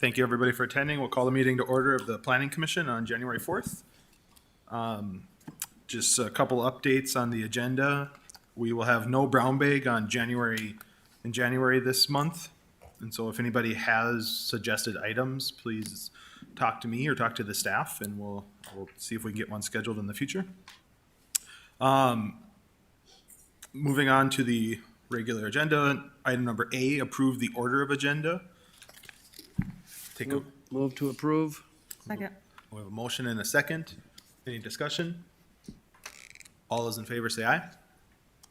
Thank you, everybody, for attending. We'll call the meeting to order of the Planning Commission on January 4th. Just a couple updates on the agenda. We will have no brown bag on January this month. And so if anybody has suggested items, please talk to me or talk to the staff, and we'll see if we can get one scheduled in the future. Moving on to the regular agenda, item number A, approve the order of agenda. Move to approve. Second. We have a motion and a second. Any discussion? All those in favor say aye.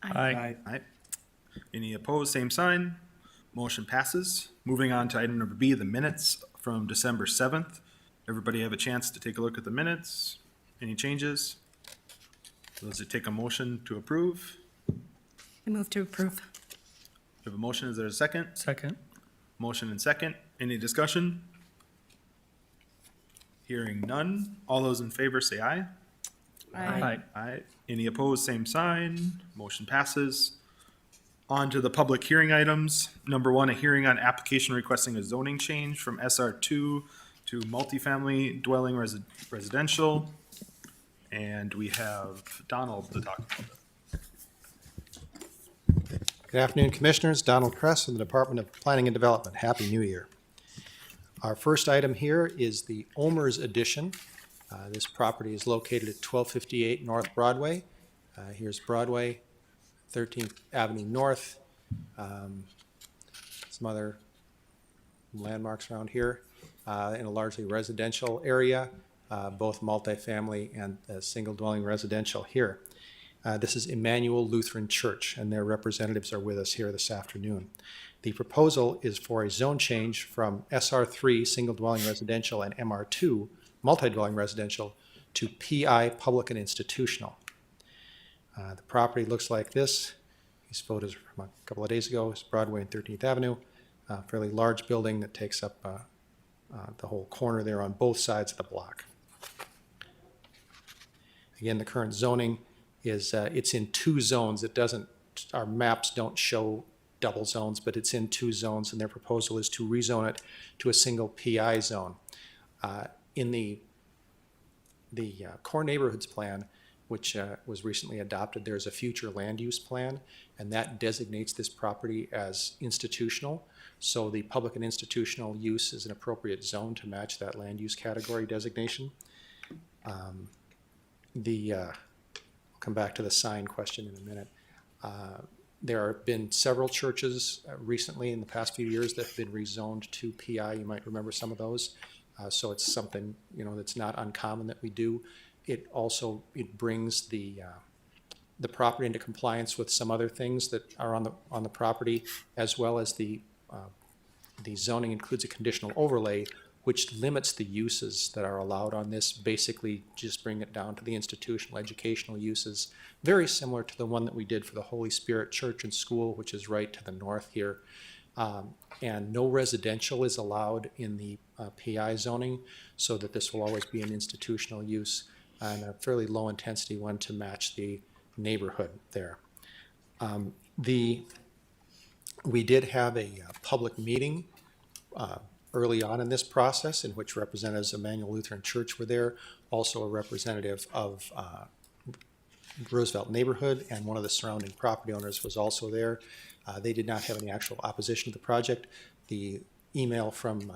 Aye. Aye. Any opposed, same sign. Motion passes. Moving on to item number B, the minutes from December 7th. Everybody have a chance to take a look at the minutes. Any changes? Does it take a motion to approve? I move to approve. We have a motion. Is there a second? Second. Motion and second. Any discussion? Hearing none. All those in favor say aye. Aye. Any opposed, same sign. Motion passes. On to the public hearing items. Number 1, a hearing on application requesting a zoning change from SR2 to multifamily dwelling residential. And we have Donald to talk about that. Good afternoon, Commissioners. Donald Kress from the Department of Planning and Development. Happy New Year. Our first item here is the Omer's Addition. This property is located at 1258 North Broadway. Here's Broadway, 13th Avenue North. Some other landmarks around here in a largely residential area, both multifamily and single dwelling residential here. This is Emmanuel Lutheran Church, and their representatives are with us here this afternoon. The proposal is for a zone change from SR3, single dwelling residential, and MR2, multi-dwelling residential, to PI, public and institutional. The property looks like this. These photos from a couple of days ago. It's Broadway and 13th Avenue, a fairly large building that takes up the whole corner there on both sides of the block. Again, the current zoning is it's in 2 zones. Our maps don't show double zones, but it's in 2 zones, and their proposal is to rezone it to a single PI zone. In the core neighborhoods plan, which was recently adopted, there's a future land use plan, and that designates this property as institutional. So the public and institutional use is an appropriate zone to match that land use category designation. I'll come back to the sign question in a minute. There have been several churches recently in the past few years that have been rezoned to PI. You might remember some of those. So it's something that's not uncommon that we do. It brings the property into compliance with some other things that are on the property, as well as the zoning includes a conditional overlay, which limits the uses that are allowed on this. Basically, just bring it down to the institutional educational uses, very similar to the one that we did for the Holy Spirit Church and School, which is right to the north here. And no residential is allowed in the PI zoning, so that this will always be an institutional use and a fairly low intensity one to match the neighborhood there. We did have a public meeting early on in this process, in which representatives of Emmanuel Lutheran Church were there, also a representative of Roosevelt neighborhood, and one of the surrounding property owners was also there. They did not have any actual opposition to the project. The email from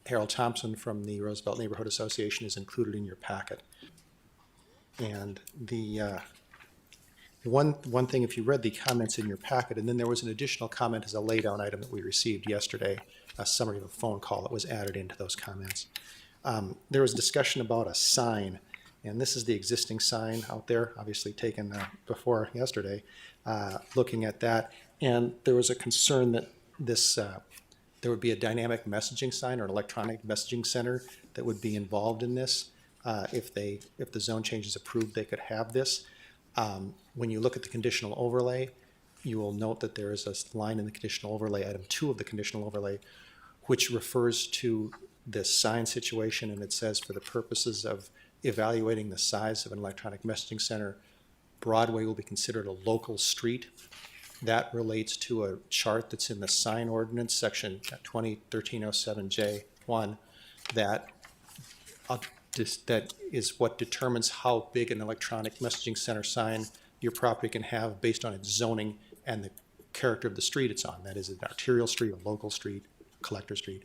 Harold Thompson from the Roosevelt Neighborhood Association is included in your packet. And the one thing, if you read the comments in your packet, and then there was an additional comment as a laydown item that we received yesterday, a summary of a phone call that was added into those comments. There was discussion about a sign, and this is the existing sign out there, obviously taken before yesterday, looking at that. And there was a concern that there would be a dynamic messaging sign or an electronic messaging center that would be involved in this. If the zone change is approved, they could have this. When you look at the conditional overlay, you will note that there is a line in the conditional overlay, item 2 of the conditional overlay, which refers to this sign situation, and it says, for the purposes of evaluating the size of an electronic messaging center, Broadway will be considered a local street. That relates to a chart that's in the sign ordinance, section 201307J, -1 that that is what determines how big an electronic messaging center sign your property can have based on its zoning and the character of the street it's on. That is an arterial street, a local street, collector street.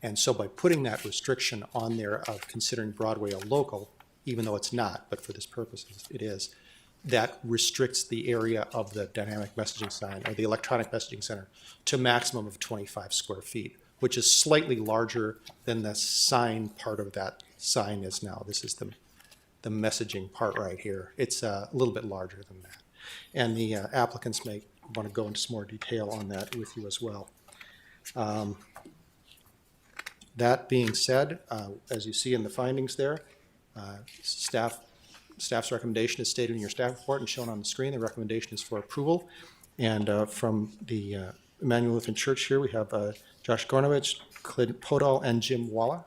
And so by putting that restriction on there of considering Broadway a local, even though it's not, but for this purpose it is, that restricts the area of the dynamic messaging sign or the electronic messaging center to a maximum of 25 square feet, which is slightly larger than the sign part of that sign is now. This is the messaging part right here. It's a little bit larger than that. And the applicants may want to go into some more detail on that with you as well. That being said, as you see in the findings there, staff's recommendation is stated in your staff report and shown on the screen. The recommendation is for approval. And from the Emmanuel Lutheran Church here, we have Josh Gornovich, Clint Podol, and Jim Walla.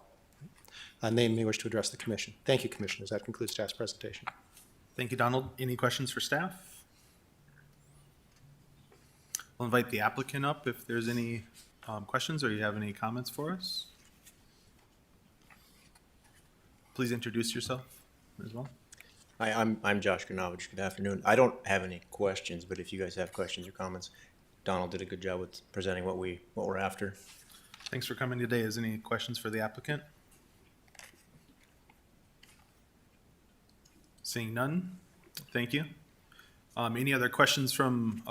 They may wish to address the commission. Thank you, commissioners. That concludes staff's presentation. Thank you, Donald. Any questions for staff? I'll invite the applicant up if there's any questions or you have any comments for us. Please introduce yourself as well. Hi, I'm Josh Granovich. Good afternoon. I don't have any questions, but if you guys have questions or comments, Donald did a good job with presenting what we're after. Thanks for coming today. Is any questions for the applicant? Seeing none, thank you. Any other questions from,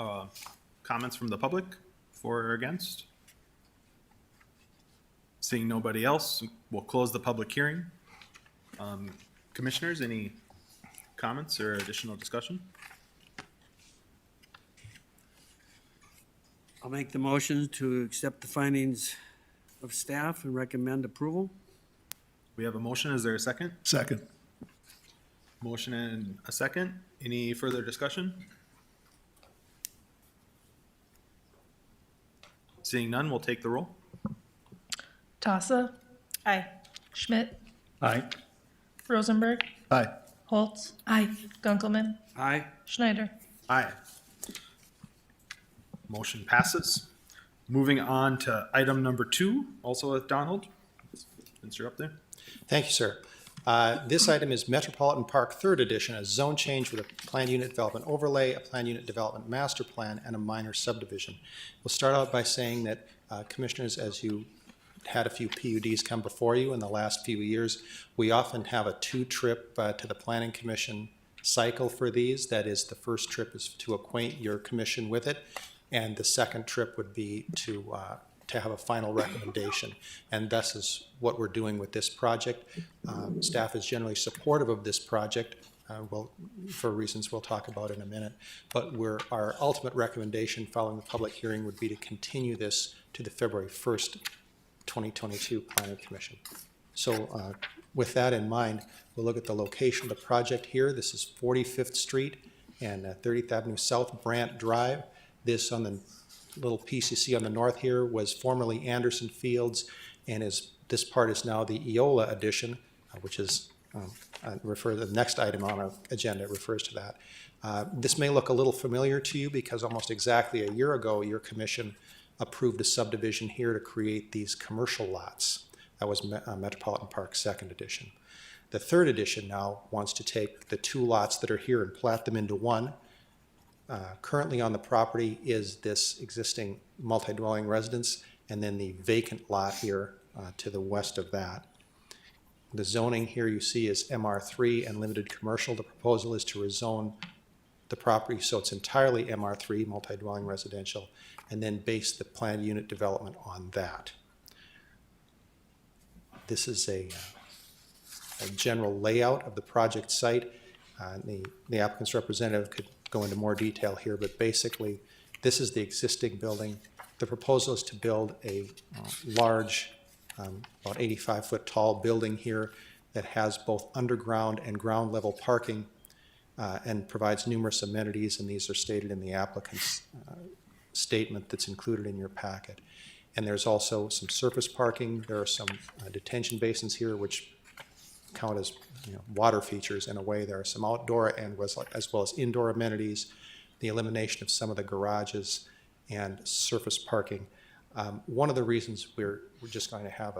comments from the public for or against? Seeing nobody else, we'll close the public hearing. Commissioners, any comments or additional discussion? I'll make the motion to accept the findings of staff and recommend approval. We have a motion. Is there a second? Second. Motion and a second. Any further discussion? Seeing none, we'll take the roll. Tassa. Aye. Schmidt. Aye. Rosenberg. Aye. Holtz. Aye. Gunkelman. Aye. Schneider. Aye. Motion passes. Moving on to item number 2, also with Donald, since you're up there. Thank you, sir. This item is Metropolitan Park 3rd Edition, a zone change with a planned unit development overlay, a planned unit development master plan, and a minor subdivision. We'll start out by saying that, commissioners, as you had a few PUDs come before you in the last few years, we often have a 2-trip to the Planning Commission cycle for these. That is, the first trip is to acquaint your commission with it, and the second trip would be to have a final recommendation. And this is what we're doing with this project. Staff is generally supportive of this project, for reasons we'll talk about in a minute. But our ultimate recommendation following the public hearing would be to continue this to the February 1st, 2022 Planning Commission. So with that in mind, we'll look at the location of the project here. This is 45th Street and 30th Avenue South, Brant Drive. This on the little piece you see on the north here was formerly Anderson Fields, and this part is now the Eola addition, which is refer to the next item on our agenda refers to that. This may look a little familiar to you because almost exactly a year ago, your commission approved a subdivision here to create these commercial lots. That was Metropolitan Park 2nd Edition. The 3rd Edition now wants to take the 2 lots that are here and plat them into one. Currently on the property is this existing multi-dwelling residence and then the vacant lot here to the west of that. The zoning here you see is MR3 and limited commercial. The proposal is to rezone the property so it's entirely MR3, multi-dwelling residential, and then base the planned unit development on that. This is a general layout of the project site. The applicant's representative could go into more detail here, but basically this is the existing building. The proposal is to build a large, about 85-foot tall building here that has both underground and ground level parking and provides numerous amenities, and these are stated in the applicant's statement that's included in your packet. And there's also some surface parking. There are some detention basins here which count as water features in a way. There are some outdoor and as well as indoor amenities, the elimination of some of the garages and surface parking. One of the reasons we're just going to have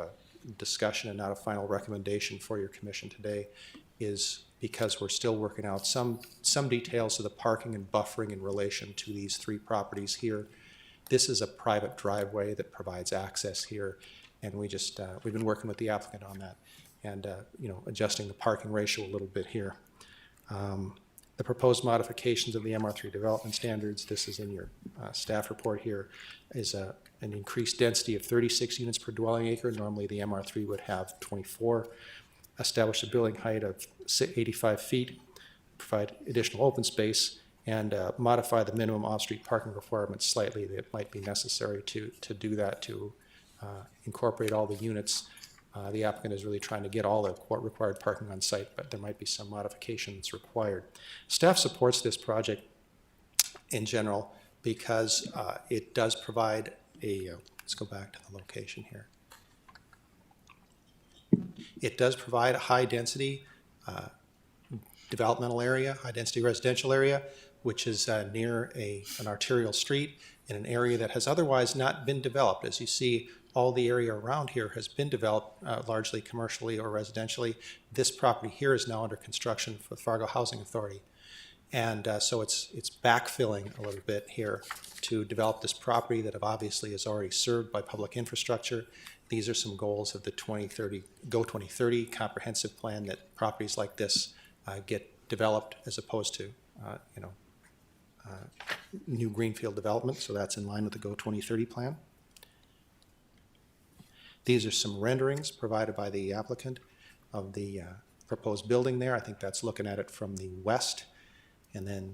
discussion and not a final recommendation for your commission today is because we're still working out some details of the parking and buffering in relation to these three properties here. This is a private driveway that provides access here, and we've been working with the applicant on that and, adjusting the parking ratio a little bit here. The proposed modifications of the MR3 development standards, this is in your staff report here, is an increased density of 36 units per dwelling acre. Normally the MR3 would have 24. Establish a building height of 85 feet, provide additional open space, and modify the minimum off-street parking requirements slightly. That might be necessary to do that, to incorporate all the units. The applicant is really trying to get all the required parking on site, but there might be some modifications required. Staff supports this project in general because it does provide let's go back to the location here. It does provide a high-density developmental area, high-density residential area, which is near an arterial street in an area that has otherwise not been developed. As you see, all the area around here has been developed largely commercially or residentially. This property here is now under construction for the Fargo Housing Authority. And so it's backfilling a little bit here to develop this property that obviously is already served by public infrastructure. These are some goals of the 2030 comprehensive plan, that properties like this get developed as opposed to new greenfield development. So that's in line with the Go 2030 plan. These are some renderings provided by the applicant of the proposed building there. I think that's looking at it from the west, and then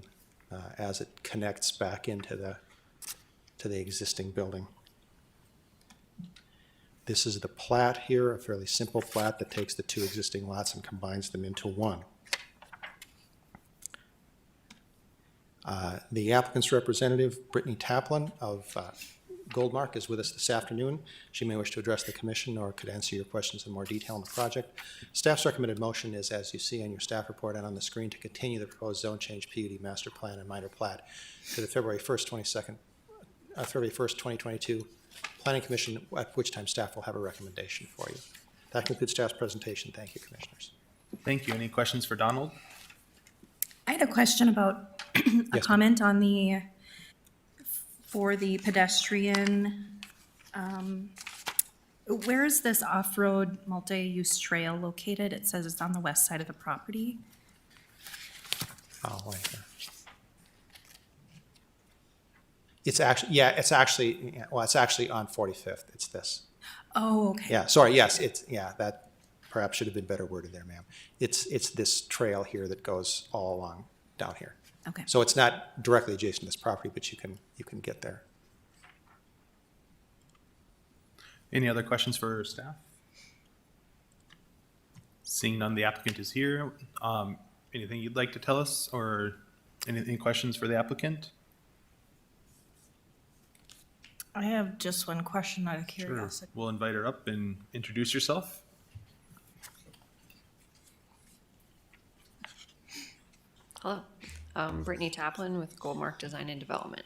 as it connects back into the existing building. This is the plat here, a fairly simple plat that takes the two existing lots and combines them into one. The applicant's representative, Brittany Taplin of Goldmark, is with us this afternoon. She may wish to address the commission or could answer your questions in more detail on the project. Staff's recommended motion is, as you see on your staff report and on the screen, to continue the proposed zone change PUD master plan and minor plat to the February 1st, 2022 Planning Commission, at which time staff will have a recommendation for you. That concludes staff's presentation. Thank you, commissioners. Thank you. Any questions for Donald? I had a question about a Yes, comment on for the pedestrian. Where is this off-road multi-use trail located? It says it's on the west side of the property. Oh, wait here. It's actually on 45th. It's this. Oh, okay. Yeah, sorry, yes, that perhaps should have been better worded there, ma'am. It's this trail here that goes all along down here. Okay. So it's not directly adjacent to this property, but you can get there. Any other questions for staff? Seeing none, the applicant is here. Anything you'd like to tell us, or any questions for the applicant? I have just one question out of curiosity. We'll invite her up and introduce yourself. Hello, Brittany Taplin with Goldmark Design and Development.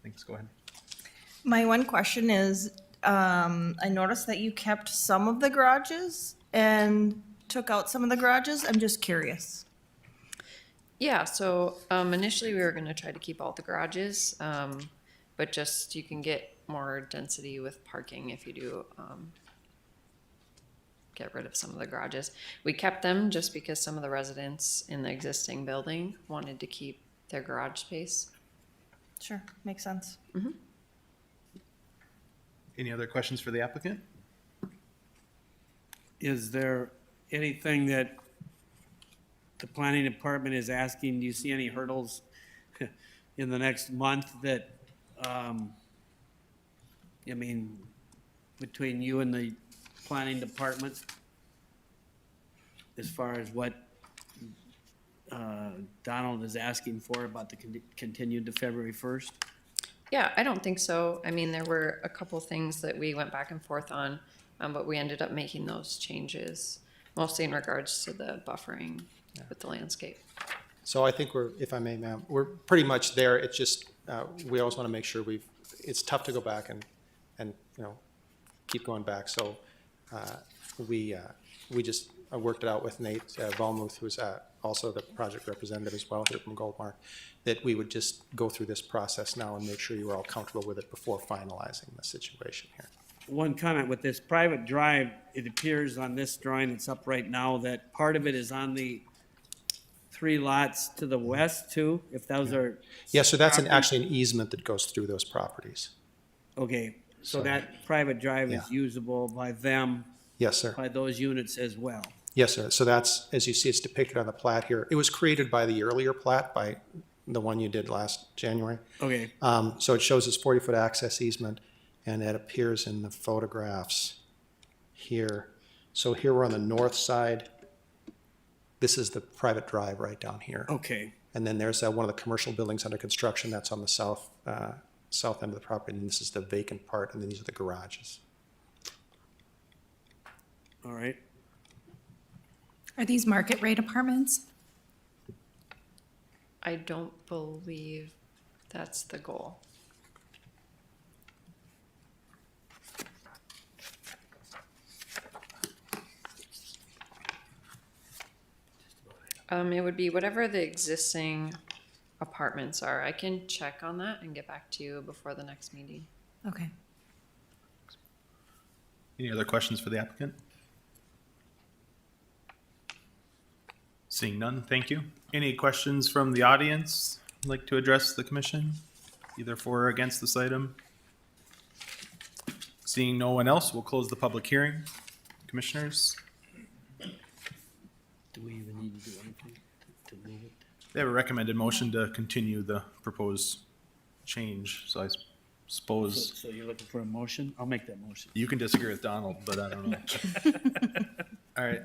Thanks, go ahead. My one question is, I noticed that you kept some of the garages and took out some of the garages. I'm just curious. Yeah, so initially we were going to try to keep all the garages, but just you can get more density with parking if you do get rid of some of the garages. We kept them just because some of the residents in the existing building wanted to keep their garage space. Sure, makes sense. Any other questions for the applicant? Is there anything that the planning department is asking? Do you see any hurdles in the next month that, between you and the planning department as far as what Donald is asking for about the continued to February 1st? Yeah, I don't think so. I mean, there were a couple things that we went back and forth on, but we ended up making those changes, mostly in regards to the buffering with the landscape. So I think if I may, ma'am, we're pretty much there. It's just, we always want to make sure it's tough to go back and keep going back. So we just worked it out with Nate Volmuth, who's also the project representative as well here from Goldmark, that we would just go through this process now and make sure you were all comfortable with it before finalizing the situation here. One comment with this private drive, it appears on this drawing that's up right now that part of it is on the 3 lots to the west too, if those are. Yeah, so that's property- actually an easement that goes through those properties. Okay, so So- that private drive is Yeah. usable by them, Yes, sir. by those units as well. Yes, sir. So that's, as you see, it's depicted on the plat here. It was created by the earlier plat, by the one you did last January. Okay, So it shows this 40-foot access easement, and it appears in the photographs here. So here we're on the north side. This is the private drive right down here. okay, And then there's one of the commercial buildings under construction. That's on the south end of the property. And this is the vacant part, and then these are the garages. all right. Are these market rate apartments? I don't believe that's the goal. It would be whatever the existing apartments are. I can check on that and get back to you before the next meeting. Okay. Any other questions for the applicant? Seeing none, thank you. Any questions from the audience you'd like to address the commission, either for or against this item? Seeing no one else, we'll close the public hearing. Commissioners, Do we even need to do anything to move it? they have a recommended motion to continue the proposed change, so I suppose So you're looking for a motion? I'll make that motion. you can disagree with Donald, but I don't know. All right,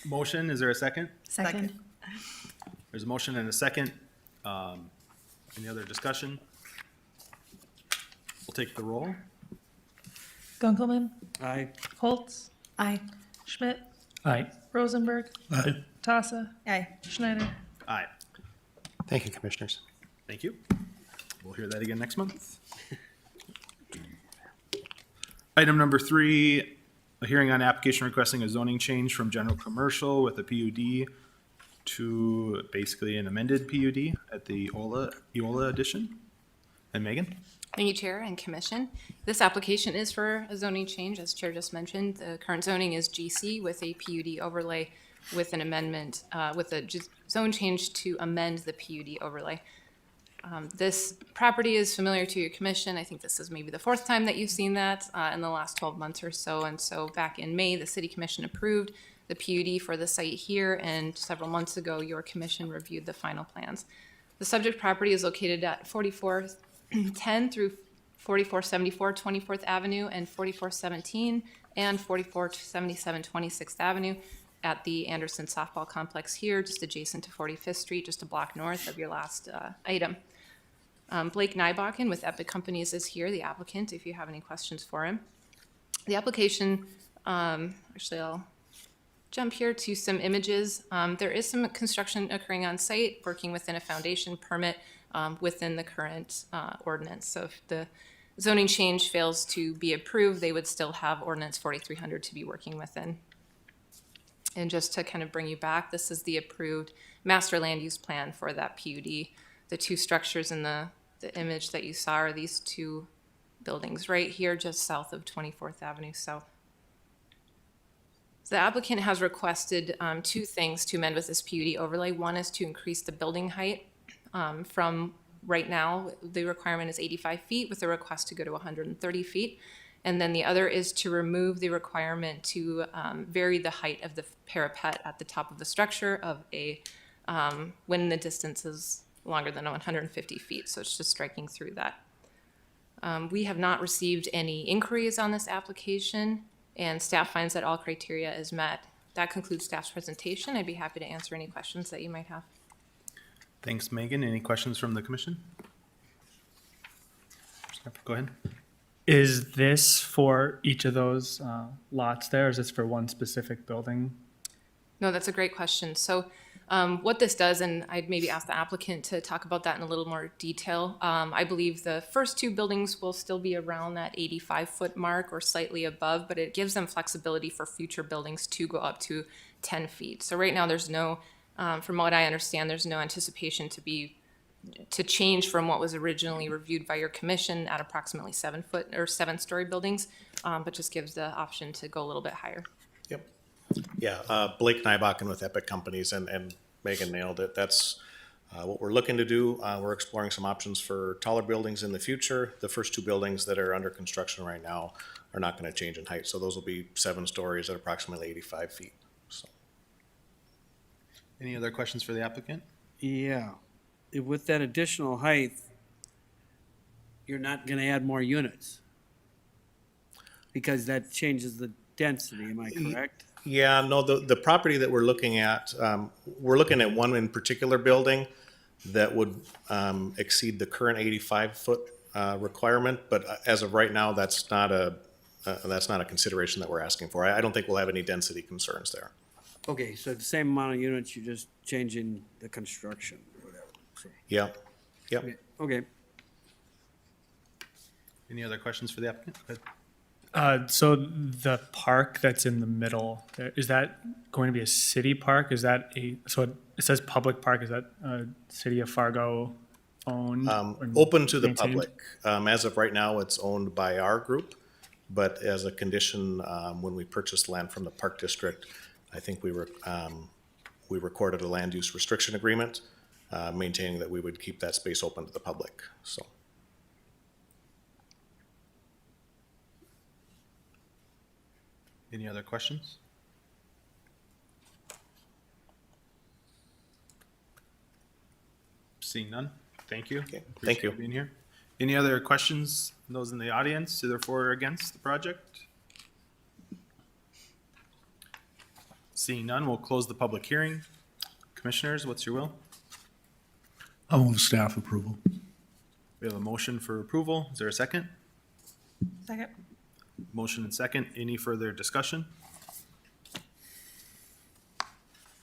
motion, is there a second? Second. There's a motion and a second. Any other discussion? We'll take the roll. Gunkelman, Aye. Holtz, Aye. Schmidt, Aye. Rosenberg, Aye. Tassa, Aye. Schneider. Aye. Thank you, commissioners. Thank you. We'll hear that again next month. Item number 3, a hearing on application requesting a zoning change from general commercial with a PUD to basically an amended PUD at the Eola addition. And Megan? Thank you, Chair and Commission. This application is for a zoning change, as Chair just mentioned. The current zoning is GC with a PUD overlay with an amendment, with a zone change to amend the PUD overlay. This property is familiar to your commission. I think this is maybe the 4th time that you've seen that in the last 12 months or so. And so back in May, the City Commission approved the PUD for the site here, and several months ago, your commission reviewed the final plans. The subject property is located at 4410 through 4474 24th Avenue and 4417 and 4477 26th Avenue at the Anderson Softball Complex here, just adjacent to 45th Street, just a block north of your last item. Blake Nybakken with Epic Companies is here, the applicant, if you have any questions for him. The application, actually I'll jump here to some images. There is some construction occurring on site, working within a foundation permit within the current ordinance. So if the zoning change fails to be approved, they would still have ordinance 4300 to be working within. And just to kind of bring you back, this is the approved master land use plan for that PUD. The 2 structures in the image that you saw are these 2 buildings right here, just south of 24th Avenue South. The applicant has requested 2 things to amend with this PUD overlay. One is to increase the building height from right now, the requirement is 85 feet with a request to go to 130 feet. And then the other is to remove the requirement to vary the height of the parapet at the top of the structure of when the distance is longer than 150 feet. So it's just striking through that. We have not received any inquiries on this application, and staff finds that all criteria is met. That concludes staff's presentation. I'd be happy to answer any questions that you might have. Thanks, Megan. Any questions from the commission? Go ahead. Is this for each of those lots there, or is this for one specific building? No, that's a great question. So What this does, and I'd maybe ask the applicant to talk about that in a little more detail. I believe the first two buildings will still be around that 85-foot mark or slightly above, but it gives them flexibility for future buildings to go up to 10 feet. So right now, there's no, from what I understand, there's no anticipation to change from what was originally reviewed by your commission at approximately 7-foot or 7-story buildings, but just gives the option to go a little bit higher. Yep. Yeah, Blake Nybakken with Epic Companies and Megan nailed it. That's what we're looking to do. We're exploring some options for taller buildings in the future. The first two buildings that are under construction right now are not going to change in height, so those will be 7 stories at approximately 85 feet. So. Any other questions for the applicant? Yeah. With that additional height, you're not gonna add more units. Because that changes the density, am I correct? Yeah, no, the property that we're looking at one in particular building that would exceed the current 85-foot requirement, but as of right now, that's not a consideration that we're asking for. I don't think we'll have any density concerns there. Okay, so the same amount of units, you're just changing the construction, or whatever. So, Yep, yep. okay. Any other questions for the applicant? Go ahead. So the park that's in the middle, is that going to be a city park? Is that so it says public park, is that city of Fargo owned? or Open to the maintained? public. As of right now, it's owned by our group, but as a condition, when we purchased land from the Park District, I think we recorded a land use restriction agreement, maintaining that we would keep that space open to the public, so. Any other questions? Seeing none, thank you. Okay, thank Appreciate you. Being here. Any other questions, those in the audience, either for or against the project? Seeing none, we'll close the public hearing. Commissioners, what's your will? I'll move staff approval. We have a motion for approval. Is there a second? Second. Motion and second. Any further discussion?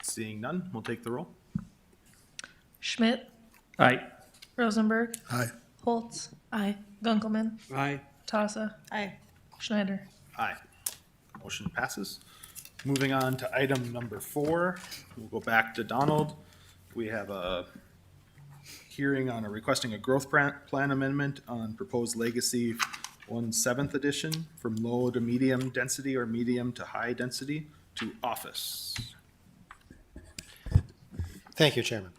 Seeing none, we'll take the roll. Schmidt, Aye. Rosenberg, Aye. Holtz, Aye. Gunkelman, Aye. Tasa, Aye. Schneider. Aye. Motion passes. Moving on to item number 4, we'll go back to Donald. We have a hearing on requesting a growth plan amendment on proposed Legacy 1/7 edition from low to medium density or medium to high density to office. Thank you, Chairman.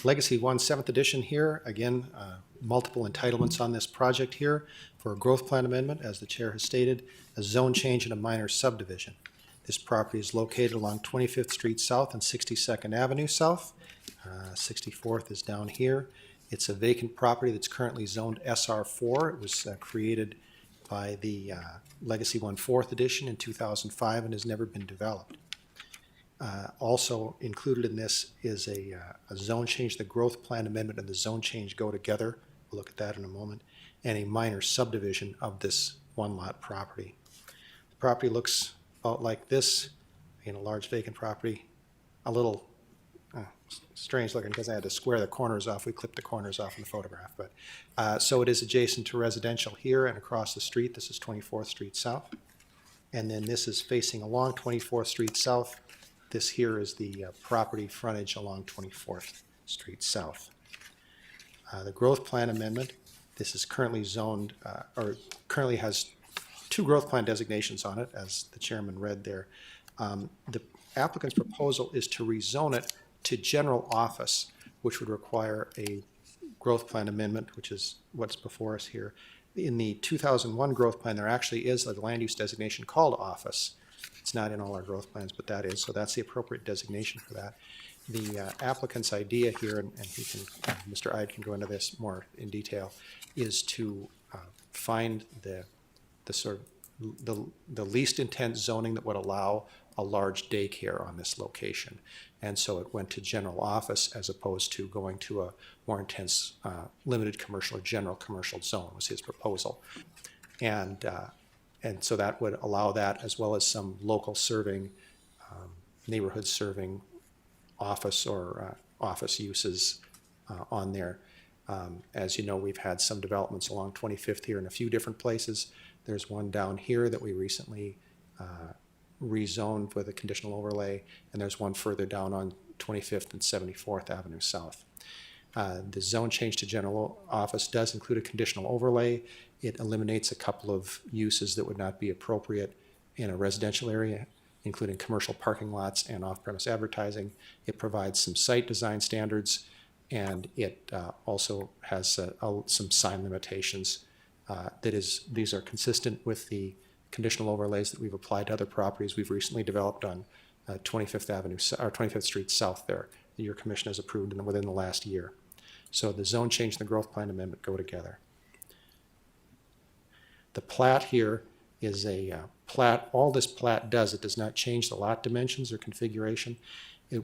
Legacy 1/7 edition here, again, multiple entitlements on this project here for a growth plan amendment, as the chair has stated, a zone change and a minor subdivision. This property is located along 25th Street South and 62nd Avenue South. 64th is down here. It's a vacant property that's currently zoned SR4. It was created by the Legacy 1/4 edition in 2005 and has never been developed. Also included in this is a zone change. The growth plan amendment and the zone change go together. We'll look at that in a moment. And a minor subdivision of this one-lot property. The property looks about like this, in a large vacant property. A little strange looking because I had to square the corners off. We clipped the corners off in the photograph. But so it is adjacent to residential here and across the street. This is 24th Street South. And then this is facing along 24th Street South. This here is the property frontage along 24th Street South. The growth plan amendment, this is currently zoned, or currently has 2 growth plan designations on it, as the chairman read there. The applicant's proposal is to rezone it to general office, which would require a growth plan amendment, which is what's before us here. In the 2001 growth plan, there actually is a land use designation called office. It's not in all our growth plans, but that is, so that's the appropriate designation for that. The applicant's idea here, and he can, Mr. Ide can go into this more in detail, is to find the sort of the least intense zoning that would allow a large daycare on this location. And so it went to general office as opposed to going to a more intense limited commercial or general commercial zone was his proposal. And so that would allow that, as well as some local serving, neighborhood serving office or office uses on there. As you know, we've had some developments along 25th here in a few different places. There's one down here that we recently rezoned with a conditional overlay, and there's one further down on 25th and 74th Avenue South. The zone change to general office does include a conditional overlay. It eliminates a couple of uses that would not be appropriate in a residential area, including commercial parking lots and off-premise advertising. It provides some site design standards, and it also has some sign limitations. These are consistent with the conditional overlays that we've applied to other properties we've recently developed on 25th Avenue, or 25th Street South there, that your commission has approved within the last year. So the zone change and the growth plan amendment go together. The plat here is a plat. All this plat does, it does not change the lot dimensions or configuration.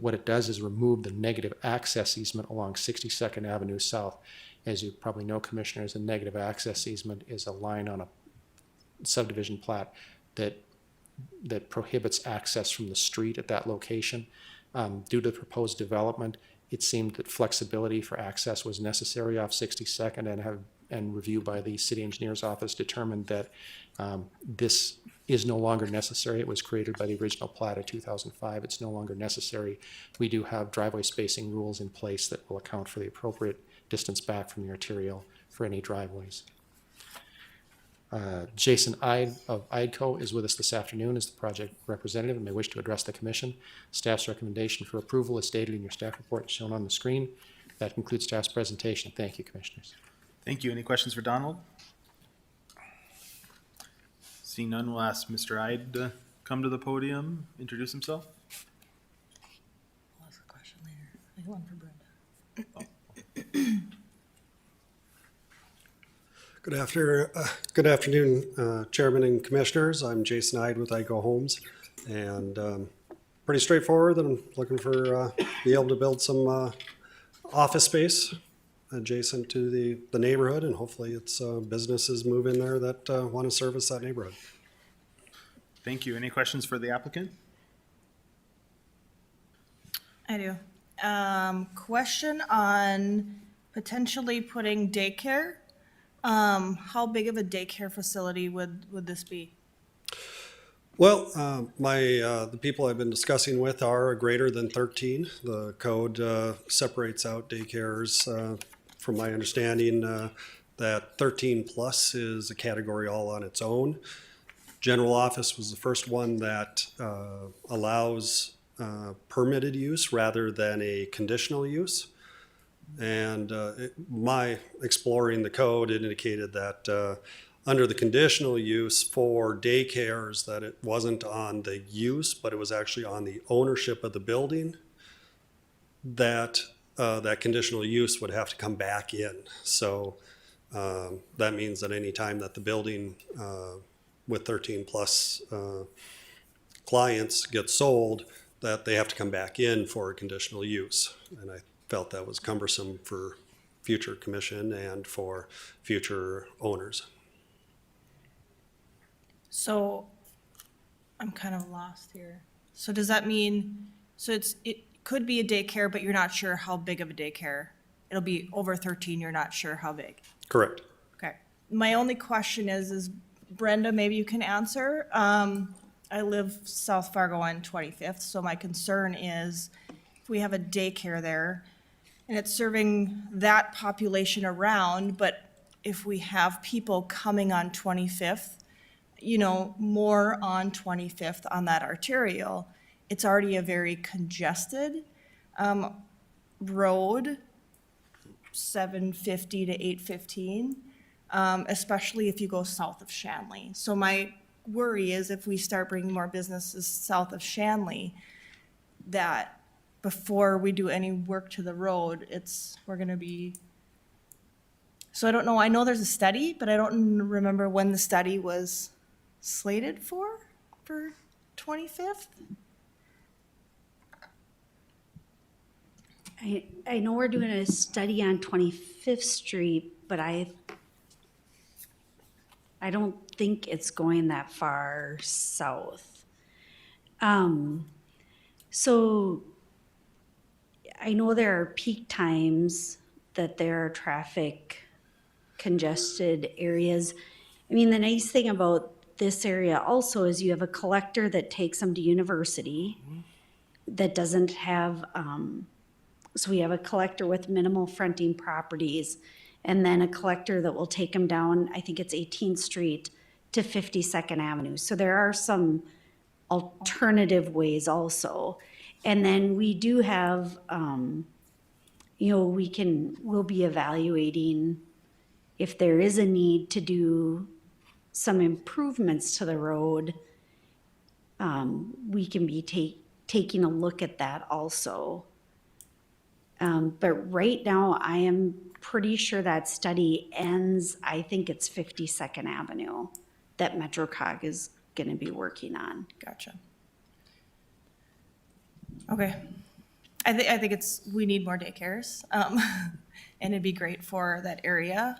What it does is remove the negative access easement along 62nd Avenue South. As you probably know, commissioners, a negative access easement is a line on a subdivision plat that prohibits access from the street at that location. Due to the proposed development, it seemed that flexibility for access was necessary off 62nd, and review by the city engineer's office determined that this is no longer necessary. It was created by the original plat of 2005. It's no longer necessary. We do have driveway spacing rules in place that will account for the appropriate distance back from the arterial for any driveways. Jason Ide of IDCO is with us this afternoon as the project representative and may wish to address the commission. Staff's recommendation for approval is stated in your staff report shown on the screen. That concludes staff's presentation. Thank you, commissioners. Thank you. Any questions for Donald? Seeing none, we'll ask Mr. Ide to come to the podium, introduce himself. I'll ask a question later. I have one for Brenda. Good afternoon, Chairman and Commissioners. I'm Jason Ide with IDCO Homes, and pretty straightforward. I'm looking for be able to build some office space adjacent to the neighborhood, and hopefully it's businesses move in there that want to service that neighborhood. Thank you. Any questions for the applicant? I do. Question on potentially putting daycare. How big of a daycare facility would this be? Well, the people I've been discussing with are greater than 13. The code separates out daycares, from my understanding, that 13 plus is a category all on its own. General office was the first one that allows permitted use rather than a conditional use. And my exploring the code indicated that under the conditional use for daycares, that it wasn't on the use, but it was actually on the ownership of the building, that that conditional use would have to come back in. So that means that any time that the building with 13 plus clients gets sold, that they have to come back in for a conditional use. And I felt that was cumbersome for future commission and for future owners. So I'm kind of lost here. So does that mean, so it could be a daycare, but you're not sure how big of a daycare? It'll be over 13, you're not sure how big? Correct. Okay. My only question is Brenda, maybe you can answer. I live South Fargo on 25th, so my concern is if we have a daycare there and it's serving that population around, but if we have people coming on 25th, more on 25th on that arterial, it's already a very congested road, 750 to 815, especially if you go south of Shanley. So my worry is if we start bringing more businesses south of Shanley, that before we do any work to the road, we're gonna be, so I don't know, I know there's a study, but I don't remember when the study was slated for 25th? I know we're doing a study on 25th Street, but I don't think it's going that far south. So I know there are peak times that there are traffic congested areas. I mean, the nice thing about this area also is you have a collector that takes them to university that doesn't have, so we have a collector with minimal fronting properties, and then a collector that will take them down, I think it's 18th Street to 52nd Avenue. So there are some alternative ways also. And then we do have, you know, we'll be evaluating if there is a need to do some improvements to the road. We can be taking a look at that also. But right now, I am pretty sure that study ends, I think it's 52nd Avenue that MetroCog is gonna be working on. Gotcha. Okay. I think we need more daycares, and it'd be great for that area.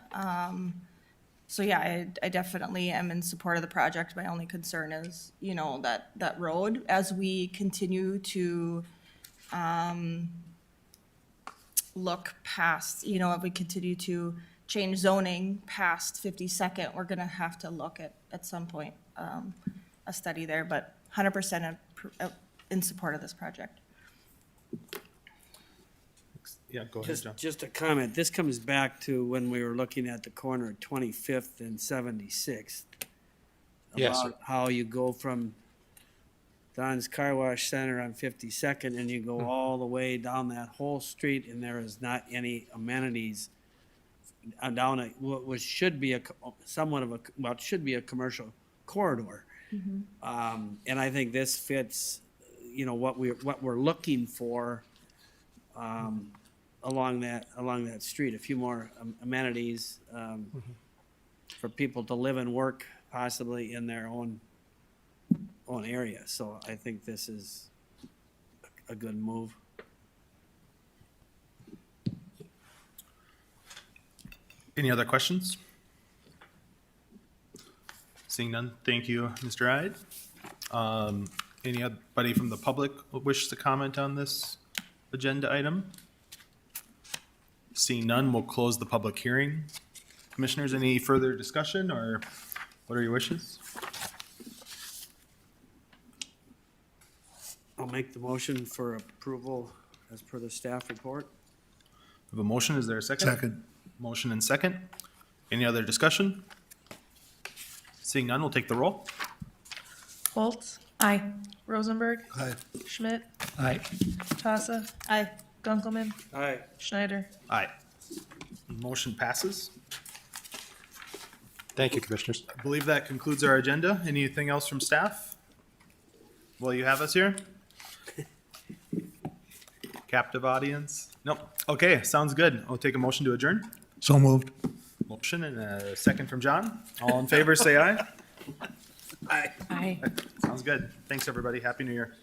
So yeah, I definitely am in support of the project. My only concern is, you know, that road, as we continue to, look past, you know, if we continue to change zoning past 52nd, we're gonna have to look at some point, a study there, but 100% in support of this project. Yeah, go ahead, John. Just a comment, this comes back to when we were looking at the corner of 25th and 76th. Yes, sir. About how you go from Don's Car Wash Center on 52nd and you go all the way down that whole street and there is not any amenities down what should be somewhat of a, well, it should be a commercial corridor. And I think this fits, you know, what we're looking for, along that street, a few more amenities, for people to live and work possibly in their own area. So I think this is a good move. Any other questions? Seeing none, thank you, Mr. Ide. Anybody from the public wish to comment on this agenda item? Seeing none, we'll close the public hearing. Commissioners, any further discussion, or what are your wishes? I'll make the motion for approval as per the staff report. We have a motion, is there a second? Second. Motion and second. Any other discussion? Seeing none, we'll take the roll. Holtz, Aye. Rosenberg, Aye. Schmidt, Aye. Tassa, Aye. Gunkelman, Aye. Schneider. Aye. Motion passes. Thank you, Commissioners. I believe that concludes our agenda. Anything else from staff? Will you have us here? Captive audience? Nope. Okay, sounds good. I'll take a motion to adjourn. So moved. Motion and a second from John. All in favor, say aye. Aye. Aye. Sounds good. Thanks, everybody. Happy New Year.